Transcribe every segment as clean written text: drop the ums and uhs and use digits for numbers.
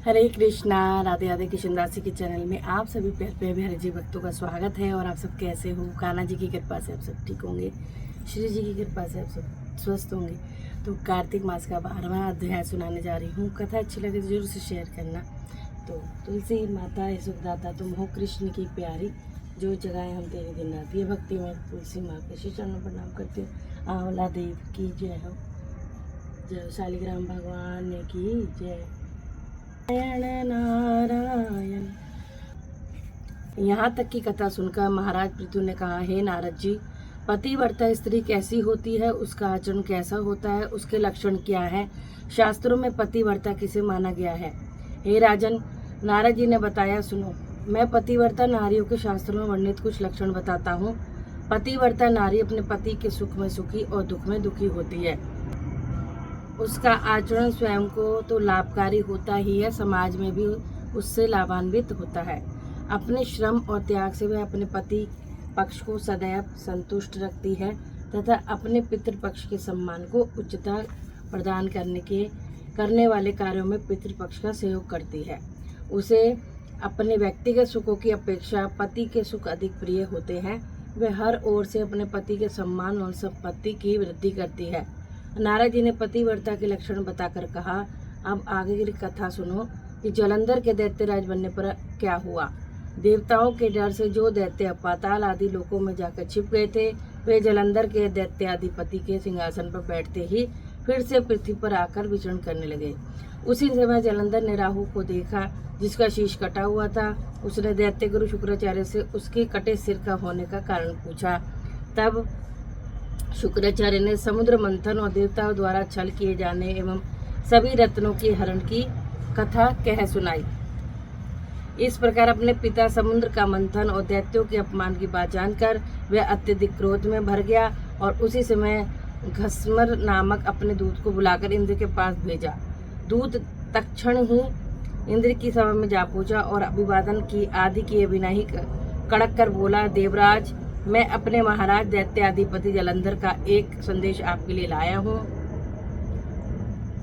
हरे कृष्णा। राधे राधे। कृष्ण दासी के चैनल में आप सभी प्यारे प्यारे जी भक्तों का स्वागत है। और आप सब कैसे हो? कान्हा जी की कृपा से आप सब ठीक होंगे, श्री जी की कृपा से आप सब स्वस्थ होंगे। तो कार्तिक मास का 12वां अध्याय सुनाने जा रही हूँ। कथा अच्छी लगे तो जरूर से शेयर करना। तो तुलसी माता सुखदाता तुम हो कृष्ण की प्यारी, जो जगाए हम तेरे दिन रात। ये भक्ति में तुलसी माँ के श्री चरणों पर प्रणाम करती हूँ। आंवला देव की जय हो, जय शालिग्राम भगवान की जय। नारायण नारायण। यहाँ तक की कथा सुनकर महाराज पृथु ने कहा, हे नारद जी, पतिव्रता स्त्री कैसी होती है, उसका आचरण कैसा होता है, उसके लक्षण क्या है, शास्त्रों में पतिव्रता किसे माना गया है? हे राजन, नारद जी ने बताया, सुनो। मैं पतिव्रता नारियों के शास्त्रों में वर्णित कुछ लक्षण बताता हूँ। पतिव्रता नारी अपने पति के सुख में सुखी और दुख में दुखी होती है। उसका आचरण स्वयं को तो लाभकारी होता ही है, समाज में भी उससे लाभान्वित होता है। अपने श्रम और त्याग से वह अपने पति पक्ष को सदैव संतुष्ट रखती है तथा अपने पितृपक्ष के सम्मान को उच्चता प्रदान करने वाले कार्यों में पितृपक्ष का सहयोग करती है। उसे अपने व्यक्तिगत सुखों की अपेक्षा पति के सुख अधिक प्रिय होते हैं। वह हर ओर से अपने पति के सम्मान और संपत्ति की वृद्धि करती है। नारद जी ने पतिव्रता के लक्षण बताकर कहा, अब आगे की कथा सुनो कि जलंधर के दैत्यराज बनने पर क्या हुआ। देवताओं के डर से जो दैत्य पाताल आदि लोकों में जाकर छिप गए थे, वे जलंधर के दैत्याधिपति के सिंहासन पर बैठते ही फिर से पृथ्वी पर आकर विचरण करने लगे। उसी समय जलंधर ने राहु को देखा, जिसका शीश कटा हुआ था। उसने दैत्य गुरु शुक्राचार्य से उसके कटे सिर का होने का कारण पूछा। तब शुक्राचार्य ने समुद्र मंथन और देवताओं द्वारा छल किए जाने एवं सभी रत्नों के हरण की कथा कह सुनाई। इस प्रकार अपने पिता समुद्र का मंथन और दैत्यों के अपमान की बात जानकर वह अत्यधिक क्रोध में भर गया और उसी समय घस्मर नामक अपने दूत को बुलाकर इंद्र के पास भेजा। दूत तत्क्षण ही इंद्र की सभा में जा पहुंचा और अभिवादन की आदि किए बिना ही कड़क कर बोला, देवराज, मैं अपने महाराज दैत्याधिपति जलंधर का एक संदेश आपके लिए लाया हूँ।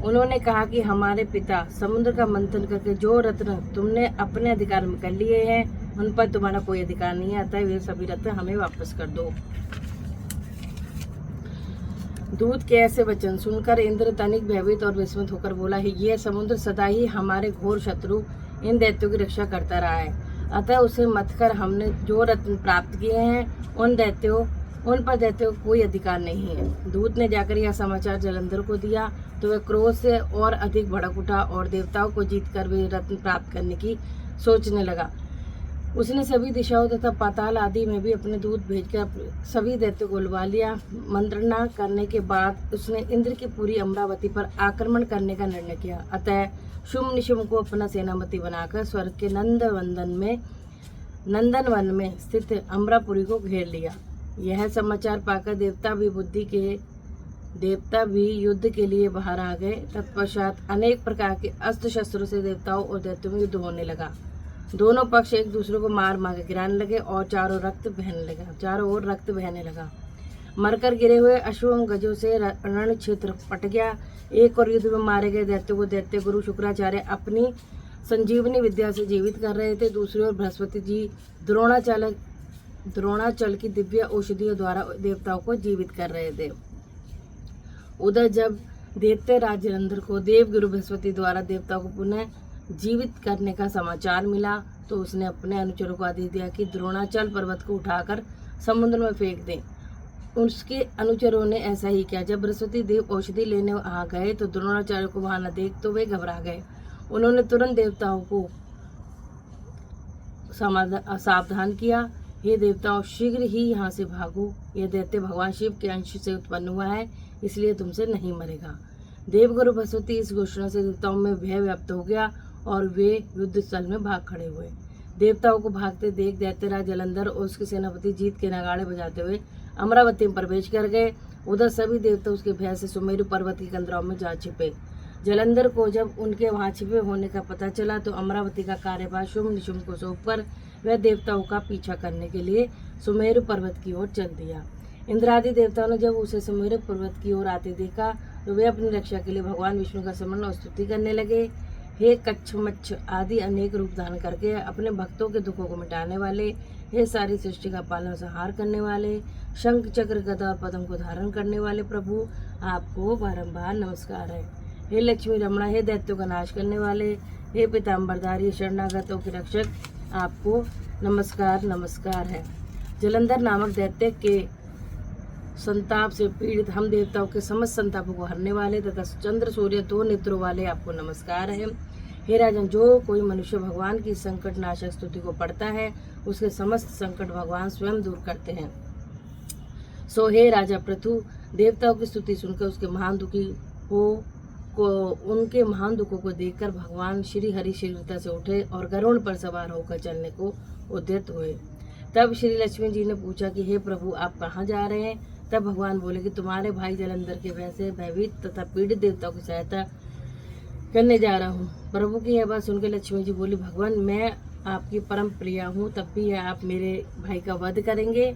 उन्होंने कहा कि हमारे पिता समुद्र का मंथन करके जो रत्न तुमने अपने अधिकार में कर लिए हैं, उन पर तुम्हारा कोई अधिकार नहीं है, अतः वे सभी रत्न हमें वापस कर दो। दूत के ऐसे वचन सुनकर इंद्र तनिक भयभीत और विस्मित होकर बोला, यह समुद्र सदा ही हमारे घोर शत्रु इन दैत्यों की रक्षा करता रहा है, अतः उसे मत कर हमने जो रत्न प्राप्त किए हैं उन पर दैत्यों को कोई अधिकार नहीं है। दूत ने जाकर यह समाचार जलंधर को दिया तो वह क्रोध से और अधिक भड़क उठा और देवताओं को जीतकर वे रत्न प्राप्त करने की सोचने लगा। उसने सभी दिशाओं तथा पाताल आदि में भी अपने दूत भेजकर सभी दैत्यों को बुलवा लिया। मंत्रणा करने के बाद उसने इंद्र की पूरी अमरावती पर आक्रमण करने का निर्णय किया। अतः शुम्भ निशुम्भ को अपना सेनापति बनाकर स्वर्ग के नंदनवन में स्थित अमरापुरी को घेर लिया। यह समाचार पाकर देवता भी युद्ध के लिए बाहर आ गए। तत्पश्चात अनेक प्रकार के अस्त्र शस्त्रों से देवताओं और दैत्यों में युद्ध होने लगा। दोनों पक्ष एक दूसरे को मार मार गिराने लगे और चारों ओर रक्त बहने लगा। मरकर गिरे हुए अश्वों गजों से रण क्षेत्र पट गया। एक और युद्ध में मारे गए दैत्यों को दैत्य गुरु शुक्राचार्य अपनी संजीवनी विद्या से जीवित कर रहे थे। दूसरी ओर बृहस्पति जी द्रोणाचल की दिव्य औषधियों द्वारा देवताओं को जीवित कर रहे थे। उधर जब दैत्यराज जलंधर को देवगुरु बृहस्पति द्वारा देवताओं को पुनः जीवित करने का समाचार मिला तो उसने अपने अनुचरों को आदेश दिया कि द्रोणाचल पर्वत को उठाकर समुद्र में फेंक दें। उसके अनुचरों ने ऐसा ही किया। जब बृहस्पति देव औषधि लेने आ गए तो द्रोणाचार्य को वहां न देख तो वे घबरा गए। उन्होंने तुरंत देवताओं को सावधान किया, हे देवताओं, शीघ्र ही यहाँ से भागो। यह दैत्य भगवान शिव के अंश से उत्पन्न हुआ है, इसलिए तुमसे नहीं मरेगा। देवगुरु बृहस्पति इस घोषणा से देवताओं में भय व्याप्त हो गया और वे युद्ध स्थल में भाग खड़े हुए। देवताओं को भागते देख दैत्यराज जलंधर और उसके सेनापति जीत के नगाड़े बजाते हुए अमरावती में प्रवेश कर गए। उधर सभी देवता उसके भय से सुमेरु पर्वत की कंदराओं में जा छिपे। जलंधर को जब उनके वहां छिपे होने का पता चला तो अमरावती का कार्यभार शुम्भ निशुम्भ को सौंपकर वह देवताओं का पीछा करने के लिए सुमेरु पर्वत की ओर चल दिया। इंद्रादि देवताओं ने जब उसे सुमेरु पर्वत की ओर आते देखा तो वे अपनी रक्षा के लिए भगवान विष्णु का स्मरण और स्तुति करने लगे। हे कच्छ मच्छ आदि अनेक रूप धारण करके अपने भक्तों के दुखों को मिटाने वाले, हे सारी सृष्टि का पालन संहार करने वाले, शंख चक्र गदा और पद्म को धारण करने वाले प्रभु, आपको बारंबार नमस्कार है। हे लक्ष्मी रमणा, हे दैत्यों का नाश करने वाले, हे पीताम्बरधारी शरणागतों के रक्षक, आपको नमस्कार नमस्कार है। जलंधर नामक दैत्य के संताप से पीड़ित हम देवताओं के समस्त संतापों को हरने वाले तथा चंद्र सूर्य दो नेत्रों वाले, आपको नमस्कार है। हे राजन, जो कोई मनुष्य भगवान की संकट नाशक स्तुति को पढ़ता है उसके समस्त संकट भगवान स्वयं दूर करते हैं। सो हे राजा पृथु, देवताओं की स्तुति सुनकर उसके महान दुखी को उनके महान दुखों को देखकर भगवान श्री हरि शीघ्रता से उठे और गरुड़ पर सवार होकर चलने को उद्यत हुए। तब श्री लक्ष्मी जी ने पूछा कि हे प्रभु, आप कहाँ जा रहे हैं? तब भगवान बोले कि तुम्हारे भाई जलंधर के वैसे भयभीत तथा पीड़ित देवताओं की सहायता करने जा रहा हूँ। प्रभु की यह बात सुनकर लक्ष्मी जी बोली, भगवान मैं आपकी परम प्रिया हूँ, तब भी आप मेरे भाई का वध करेंगे?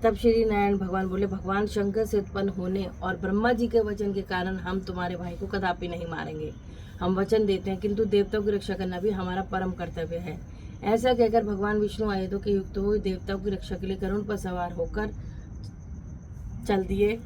तब श्री नारायण भगवान बोले, भगवान शंकर से उत्पन्न होने और ब्रह्मा जी के वचन के कारण हम तुम्हारे भाई को कदापि नहीं मारेंगे। हम वचन देते हैं, किंतु देवताओं की रक्षा करना भी हमारा परम कर्तव्य है। ऐसा कहकर भगवान विष्णु आयुधों के युक्त हुए देवताओं की रक्षा के लिए गरुड़ पर सवार होकर चल दिए।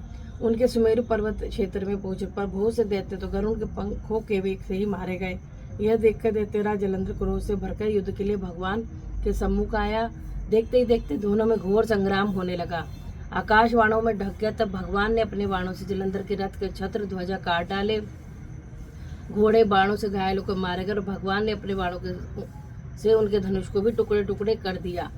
उनके सुमेरु पर्वत क्षेत्र में पहुंचे पर बहुत से दैत्य तो गरुड़ के पंखों के वेग से ही मारे गए। यह देखकर दैत्यराज जलंधर क्रोध से भरकर युद्ध के लिए भगवान के सम्मुख आया। देखते ही देखते दोनों में घोर संग्राम होने लगा। आकाश बाणों में ढक गया। तब भगवान ने अपने बाणों से जलंधर के रथ के छत्र ध्वजा काट डाले। घोड़े बाणों से घायल होकर मारे गए और भगवान ने अपने बाणों से उनके धनुष को भी टुकड़े टुकड़े कर दिया।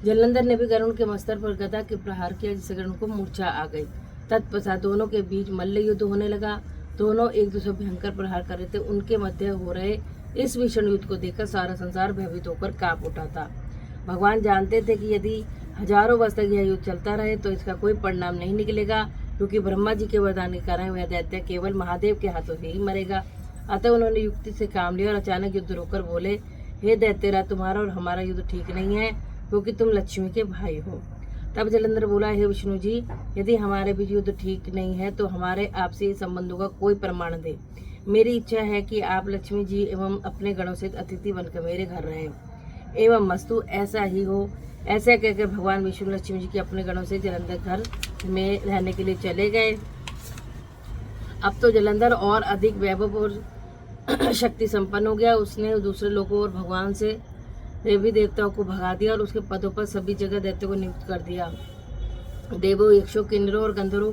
जलंधर ने भी गरुड़ के मस्तक पर गदा के प्रहार किया, जिससे गरुड़ को मूर्छा आ गई। तत्पश्चात दोनों के बीच मल्ल युद्ध होने लगा। दोनों एक दूसरे भयंकर प्रहार कर रहे थे। उनके मध्य हो रहे इस भीषण युद्ध को देखकर सारा संसार भयभीत होकर कांप उठा था। भगवान जानते थे कि यदि हजारों वर्ष तक यह युद्ध चलता रहे तो इसका कोई परिणाम नहीं निकलेगा, क्योंकि ब्रह्मा जी के वरदान के कारण वह दैत्य केवल महादेव के हाथों से ही मरेगा। अतः उन्होंने युक्ति से काम लिया और अचानक युद्ध रोककर बोले, हे दैत्यराज, तुम्हारा और हमारा युद्ध ठीक नहीं है, क्योंकि तुम लक्ष्मी के भाई हो। तब जलंधर बोला, हे विष्णु जी, यदि हमारे बीच युद्ध ठीक नहीं है तो हमारे आपसी संबंधों का कोई प्रमाण दे। मेरी इच्छा है कि आप लक्ष्मी जी एवं अपने गणों से अतिथि बनकर मेरे घर रहें। एवं मस्तु ऐसा ही हो। ऐसा कहकर भगवान विष्णु लक्ष्मी जी के अपने गणों से जलंधर घर में रहने के लिए चले गए। अब तो जलंधर और अधिक वैभव और शक्ति संपन्न हो गया। उसने दूसरे लोगों और भगवान से देवी देवताओं को भगा दिया और उसके पदों पर सभी जगह दैत्यों को नियुक्त कर दिया। देवों, यक्षों, किन्नरों और गंधर्वों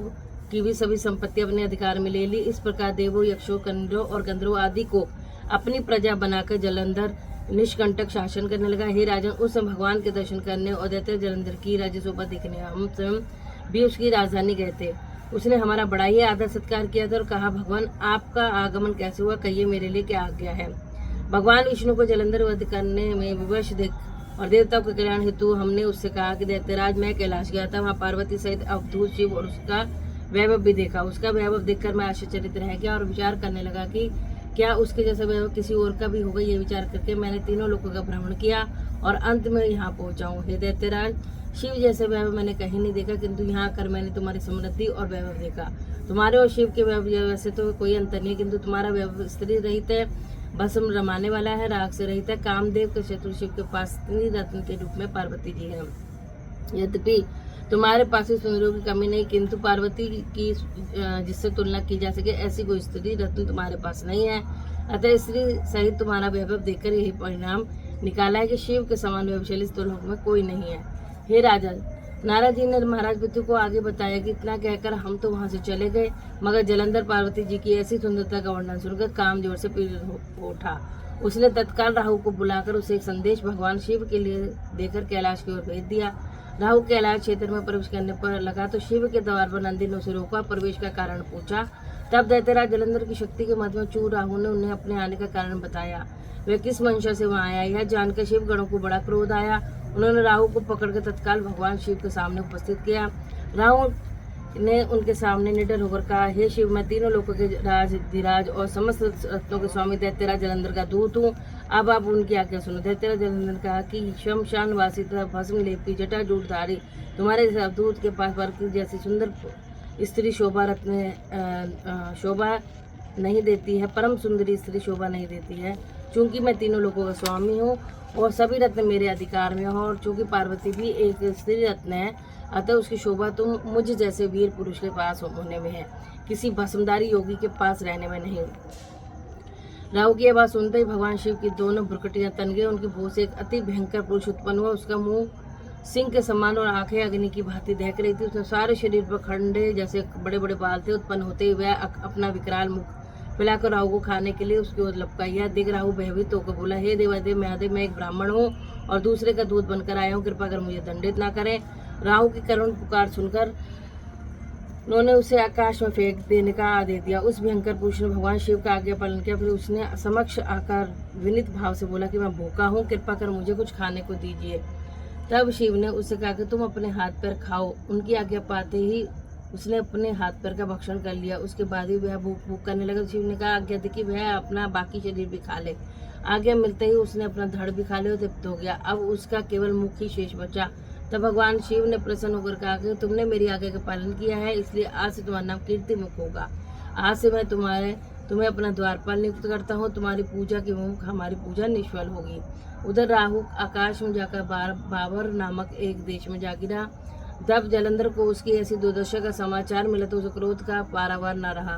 की भी सभी संपत्ति अपने अधिकार में ले ली। इस प्रकार देवों, यक्षों, किन्नरों और गंधर्वों आदि को अपनी प्रजा बनाकर जलंधर निष्कंटक शासन करने लगा। हे राजन, उस भगवान के दर्शन करने और दैत्य जलंधर की राज्य शोभा देखने हम स्वयं भी उसकी राजधानी गए थे। उसने हमारा बड़ा ही आदर सत्कार किया था और कहा, भगवान आपका आगमन कैसे हुआ, कहिए मेरे लिए क्या आज्ञा है। भगवान विष्णु को जलंधर वध करने में विवश देख और देवताओं के कल्याण हेतु हमने उससे कहा कि दैत्यराज, मैं कैलाश गया था, वहाँ पार्वती सहित अवधूत शिव और उसका वैभव भी देखा। उसका वैभव देखकर मैं आश्चर्यचकित रह गया और विचार करने लगा कि क्या उसके जैसा वैभव किसी और का भी होगा। ये विचार करके मैंने तीनों लोगों का भ्रमण किया और अंत में यहाँ पहुँचा हूँ। हे दैत्यराज, शिव जैसे वैभव मैंने कहीं नहीं देखा, किंतु यहाँ आकर मैंने तुम्हारी समृद्धि और वैभव देखा। तुम्हारे और शिव के वैभव वैसे तो कोई अंतर नहीं, किंतु तुम्हारा वैभव स्त्री रहित है, भस्म रमाने वाला है, राग से रहित है। कामदेव के शत्रु शिव के पास स्त्री रत्न के रूप में पार्वती जी है। यद्यपि तुम्हारे पास इस सुंदरों की कमी नहीं, किंतु पार्वती की जिससे तुलना की जा सके ऐसी कोई स्त्री रत्न तुम्हारे पास नहीं है। अतः स्त्री सहित तुम्हारा वैभव देखकर यही परिणाम निकाला है कि शिव के समान वैभवशाली इस लोक में कोई नहीं है। हे राजा, नारद जी ने महाराज पृथु को आगे बताया कि इतना कहकर हम तो वहां से चले गए, मगर जलंधर पार्वती जी की ऐसी सुंदरता का वर्णन सुनकर काम जोर से पीड़ित हो उठा। उसने तत्काल राहु को बुलाकर उसे एक संदेश भगवान शिव के लिए देकर कैलाश की ओर भेज दिया। राहु कैलाश क्षेत्र में प्रवेश करने पर लगा तो शिव के द्वार पर नंदी ने उसे रोका, प्रवेश का कारण पूछा। तब दैत्यराज जलंधर की शक्ति के मध्य में चूर राहु ने उन्हें अपने आने का कारण बताया। वे किस मंशा से वहां आया, यह जानकर शिव गणों को बड़ा क्रोध आया। उन्होंने राहु को पकड़कर तत्काल भगवान शिव के सामने उपस्थित किया। राहु ने उनके सामने निडर होकर कहा, हे शिव, मैं तीनों लोगों के राज, धीराज और समस्त रत्नों के स्वामी दैत्यराज जलंधर का दूत हूँ। अब आप उनकी आज्ञा सुनो। दैत्यराज जलंधर ने कहा कि शमशान वासी तथा भस्म लेपी जटा जूटधारी तुम्हारे दूत के पास वर्क जैसी सुंदर स्त्री शोभा रत्न शोभा नहीं देती है, परम सुंदरी स्त्री शोभा नहीं देती है। चूंकि मैं तीनों लोगों का स्वामी हूँ और सभी रत्न मेरे अधिकार में हो, और चूंकि पार्वती भी एक स्त्री रत्न है, अतः उसकी शोभा तुम मुझ जैसे वीर पुरुष के पास होने में है, किसी भस्मधारी योगी के पास रहने में नहीं। राहु की यह बात सुनते ही भगवान शिव की दोनों भ्रुकुटियां तन गई। उनकी भूख से एक अति भयंकर पुरुष उत्पन्न हुआ। उसका मुंह सिंह के समान और आंखें अग्नि की भांति दहक रही थी। उसके सारे शरीर पर खंडे जैसे बड़े बड़े बाल थे। उत्पन्न होते ही वह अपना विकराल मुख फैलाकर राहु को खाने के लिए उसकी ओर लपकाया। देख राहु भयभीत होकर बोला, हे देवादेव महादेव, मैं एक ब्राह्मण हूँ और दूसरे का दूध बनकर आया हूँ, कृपा कर मुझे दंडित ना करें। राहु की करुण पुकार सुनकर उन्होंने उसे आकाश में फेंक देने का आदेश दिया। उस भयंकर पुरुष ने भगवान शिव का आज्ञा पालन किया। फिर उसने समक्ष आकर विनीत भाव से बोला कि मैं भूखा हूँ, कृपा कर मुझे कुछ खाने को दीजिए। तब शिव ने उससे कहा कि तुम अपने हाथ पैर खाओ। उनकी आज्ञा पाते ही उसने अपने हाथ पैर का भक्षण कर लिया। उसके बाद ही वह भूख भूख करने लगा। शिव ने कहा आज्ञा दी कि वह अपना बाकी शरीर भी खा ले। आज्ञा मिलते ही उसने अपना धड़ भी खा लिया और तृप्त हो गया। अब उसका केवल मुख ही शेष बचा। तब भगवान शिव ने प्रसन्न होकर कहा कि तुमने मेरी आज्ञा का पालन किया है, इसलिए आज से तुम्हारा नाम कीर्ति मुख होगा। आज से मैं तुम्हें अपना द्वारपाल नियुक्त करता हूँ। तुम्हारी पूजा के मुख हमारी पूजा निष्फल होगी। उधर राहु आकाश में जाकर बाबर नामक एक देश में जा गिरा। जब जलंधर को उसकी ऐसी दुर्दशा का समाचार मिला तो उसे क्रोध का पारावार न रहा।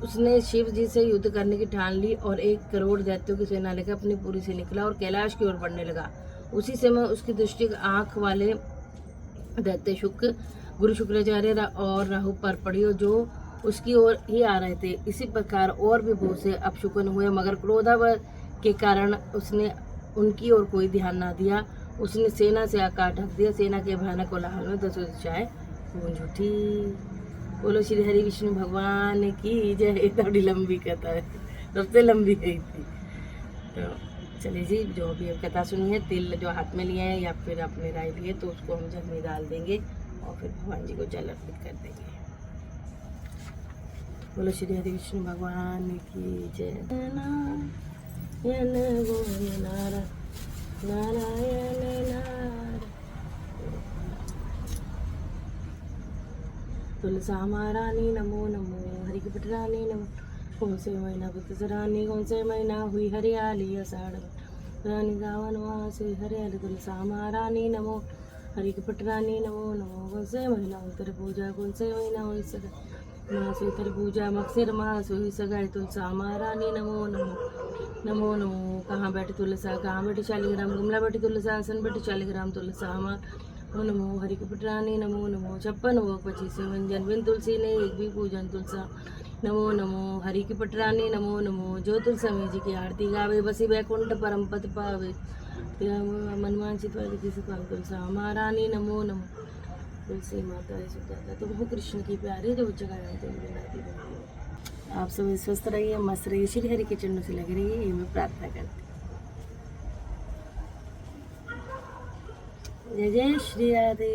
उसने शिव जी से युद्ध करने की ठान ली और 1 करोड़ दैत्यों की सेना लेकर अपनी पुरी से निकला और कैलाश की ओर बढ़ने लगा। उसी समय उसकी दृष्टि आंख वाले दैत्य गुरु शुक्राचार्य और राहु पर पड़ी, जो उसकी ओर ही आ रहे थे। इसी प्रकार और भी बहुत से अपशकुन हुए, मगर क्रोधाव के कारण उसने उनकी ओर कोई ध्यान न दिया। उसने सेना से आकाश ढक दिया। सेना के भयानक कोलाहल में 10 दिशाएं गूंज उठी। बोलो श्री हरि विष्णु भगवान की जय। थोड़ी लंबी कथा है, सबसे लंबी है थी। तो चलिए जी, जो भी कथा सुनी है, तिल जो हाथ में लिए हैं या फिर अपने राय लिए, तो उसको हम जल में डाल देंगे और फिर भगवान जी को जल अर्पित कर देंगे। बोलो श्री हरि विष्णु भगवान की जय। नारायण नारायण तुलसा महारानी नमो नमो, हरि की पटरानी नमो। कौन से महीना बुतसरानी, कौन से महीना हुई हरियाली अषाढ़ रानी गावन वास हुई हरियाली। तुलसा महारानी नमो, हरि की पटरानी नमो नमो। कौन से महीना हुई तेरे पूजा, कौन से महीना हुई सगाई मास हुई तेरे पूजा, मक्सिर मास हुई सगाई। तुलसा महारानी नमो नमो नमो नमो। कहाँ बैठी तुलसा, कहाँ बैठी शालिग्राम, गमला बैठी तुलसा, आसन बैठी शालिग्राम। तुलसा नमो नमो, हरि की पटरानी नमो नमो। 56 भोग 25 व्यंजन, बिन तुलसी ने एक भी पूजन। तुलसा नमो नमो, हरि की पटरानी नमो नमो। जो तुलसा जी की आरती गावे, बसी वैकुंठ परम पद पावे। मनवांचित वाली किसी पावे। तुलसा महारानी नमो नमो। तुलसी माता सुजाता तुम हो कृष्ण की प्यारी, जो जगह आप सब स्वस्थ रहिए, मस्त रहिए, श्री हरि के चरणों से लगे रहिए, ये मैं प्रार्थना करती हूँ। जय जय श्री राधे।